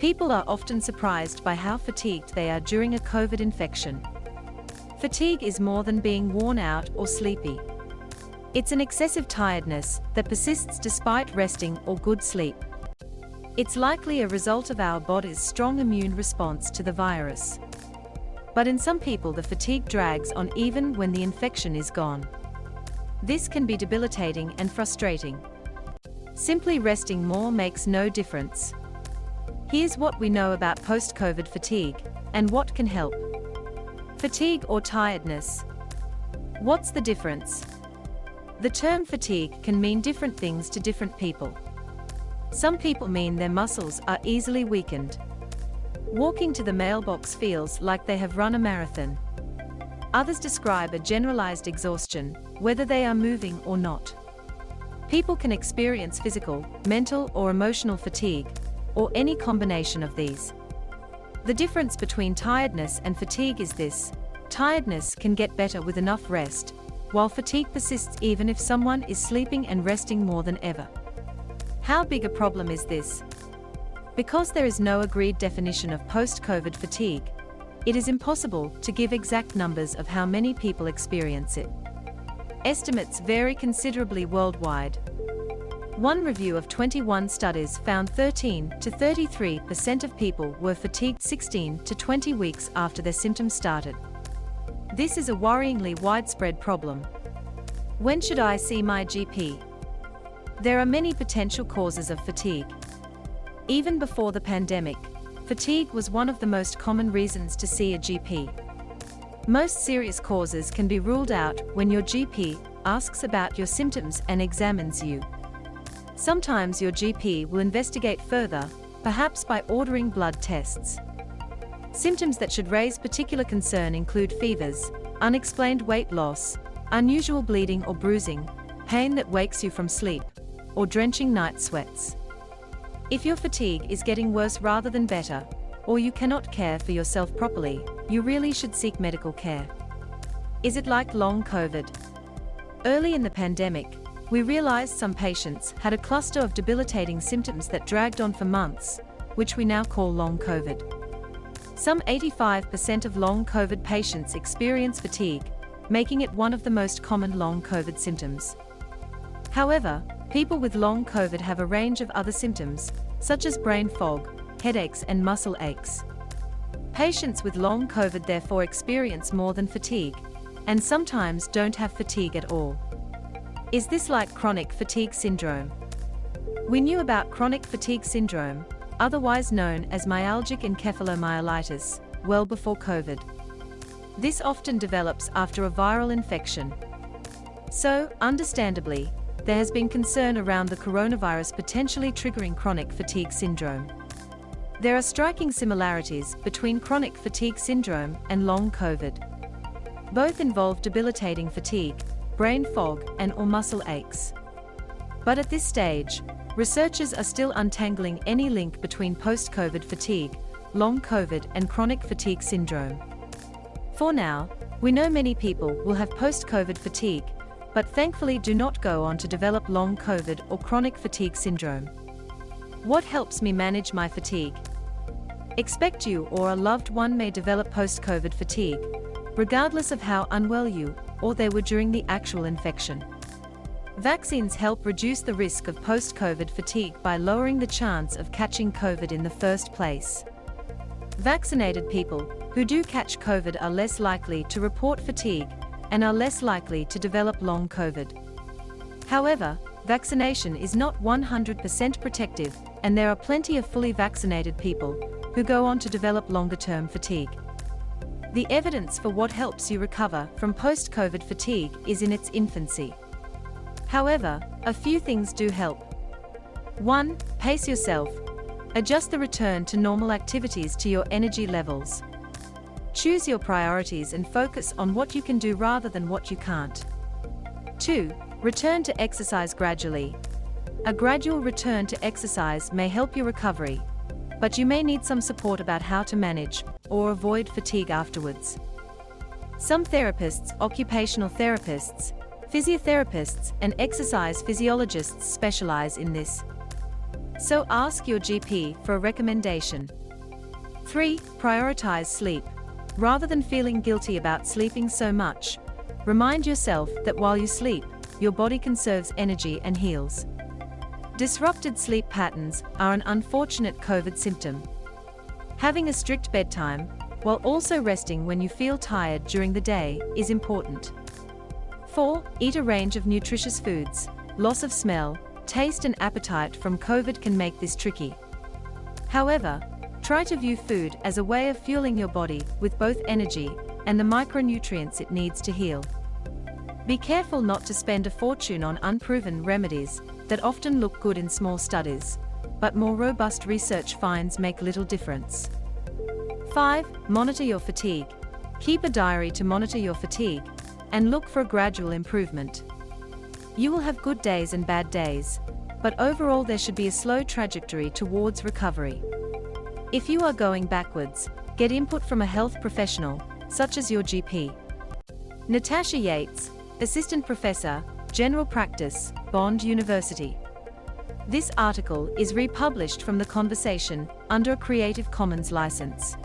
People are often surprised by how fatigued they are during a COVID infection. Fatigue is more than being worn out or sleepy. It's an excessive tiredness that persists despite resting or good sleep. It's likely a result of our body's strong immune response to the virus. But in some people, the fatigue drags on even when the infection is gone. This can be debilitating and frustrating. Simply resting more makes no difference. Here's what we know about post-COVID fatigue and what can help. Fatigue or tiredness. What's the difference? The term fatigue can mean different things to different people. Some people mean their muscles are easily weakened. Walking to the mailbox feels like they have run a marathon. Others describe a generalized exhaustion, whether they are moving or not. People can experience physical, mental, or emotional fatigue, or any combination of these. The difference between tiredness and fatigue is this: tiredness can get better with enough rest, while fatigue persists even if someone is sleeping and resting more than ever. How big a problem is this? Because there is no agreed definition of post-COVID fatigue, it is impossible to give exact numbers of how many people experience it. Estimates vary considerably worldwide. One review of 21 studies found 13 to 33% of people were fatigued 16 to 20 weeks after their symptoms started. This is a worryingly widespread problem. When should I see my GP? There are many potential causes of fatigue. Even before the pandemic, fatigue was one of the most common reasons to see a GP. Most serious causes can be ruled out when your GP asks about your symptoms and examines you. Sometimes your GP will investigate further, perhaps by ordering blood tests. Symptoms that should raise particular concern include fevers, unexplained weight loss, unusual bleeding or bruising, pain that wakes you from sleep, or drenching night sweats. If your fatigue is getting worse rather than better, or you cannot care for yourself properly, you really should seek medical care. Is it like long COVID? Early in the pandemic, we realized some patients had a cluster of debilitating symptoms that dragged on for months, which we now call long COVID. Some 85% of long COVID patients experience fatigue, making it one of the most common long COVID symptoms. However, people with long COVID have a range of other symptoms, such as brain fog, headaches, and muscle aches. Patients with long COVID therefore experience more than fatigue, and sometimes don't have fatigue at all. Is this like chronic fatigue syndrome? We knew about chronic fatigue syndrome, otherwise known as myalgic encephalomyelitis, well before COVID. This often develops after a viral infection. So, understandably, there has been concern around the coronavirus potentially triggering chronic fatigue syndrome. There are striking similarities between chronic fatigue syndrome and long COVID. Both involve debilitating fatigue, brain fog, and/or muscle aches. But at this stage, researchers are still untangling any link between post-COVID fatigue, long COVID, and chronic fatigue syndrome. For now, we know many people will have post-COVID fatigue, but thankfully do not go on to develop long COVID or chronic fatigue syndrome. What helps me manage my fatigue? Expect you or a loved one may develop post-COVID fatigue, regardless of how unwell you or they were during the actual infection. Vaccines help reduce the risk of post-COVID fatigue by lowering the chance of catching COVID in the first place. Vaccinated people who do catch COVID are less likely to report fatigue and are less likely to develop long COVID. However, vaccination is not 100% protective, and there are plenty of fully vaccinated people who go on to develop longer-term fatigue. The evidence for what helps you recover from post-COVID fatigue is in its infancy. However, a few things do help. 1. Pace yourself. Adjust the return to normal activities to your energy levels. Choose your priorities and focus on what you can do rather than what you can't. 2. Return to exercise gradually. A gradual return to exercise may help your recovery, but you may need some support about how to manage or avoid fatigue afterwards. Some therapists, occupational therapists, physiotherapists, and exercise physiologists specialize in this. So ask your GP for a recommendation. 3. Prioritize sleep. Rather than feeling guilty about sleeping so much, remind yourself that while you sleep, your body conserves energy and heals. Disrupted sleep patterns are an unfortunate COVID symptom. Having a strict bedtime, while also resting when you feel tired during the day, is important. 4. Eat a range of nutritious foods. Loss of smell, taste and appetite from COVID can make this tricky. However, try to view food as a way of fueling your body with both energy and the micronutrients it needs to heal. Be careful not to spend a fortune on unproven remedies that often look good in small studies, but more robust research finds make little difference. 5. Monitor your fatigue. Keep a diary to monitor your fatigue and look for a gradual improvement. You will have good days and bad days, but overall there should be a slow trajectory towards recovery. If you are going backwards, get input from a health professional, such as your GP. Natasha Yates, Assistant Professor, General Practice, Bond University. This article is republished from The Conversation under a Creative Commons license.